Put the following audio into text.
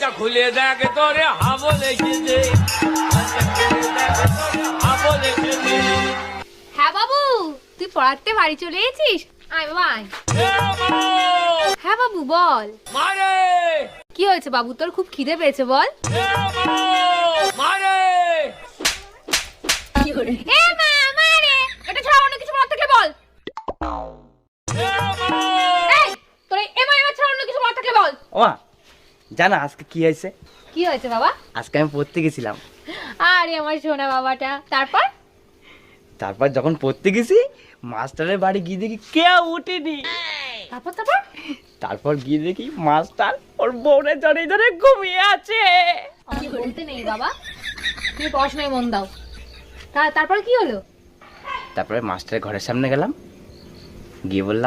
দরজা খুলে দেখ তোরে হাবল এসেছে, হাবল এসেছে। হ্যাঁ বাবু, তুই পড়াতে বাড়ি চলে এসেছিস? আয় বাবা আয়। হ্যাঁ বাবু বল। মারে কি হয়েছে বাবু, তোর খুব খিদে পেয়েছে বল। মারে এ মা মারে, এটা ছাড়া অন্য কিছু বলার থাকলে বল। এই তোর এ মা এমা ছাড়া অন্য কিছু বলার থাকলে বল। ওমা জানা আজকে কি হয়েছে? কি হয়েছে বাবা? আজকে আমি পড়তে গেছিলাম, আরে আমার সোনা বাবাটা। তারপর যখন পড়তে গেছি মাস্টারের বাড়ি গিয়ে দেখি কেউ উঠেনি। তারপর তারপর গিয়ে দেখি মাস্টার ওর বউরে জড়ে ধরে ঘুমিয়ে আছে। আমি বলতে নেই বাবা, তুমি পড়াশোনায় মন দাও। তারপর কি হলো? তারপরে মাস্টারের ঘরের সামনে গেলাম, গিয়ে বললাম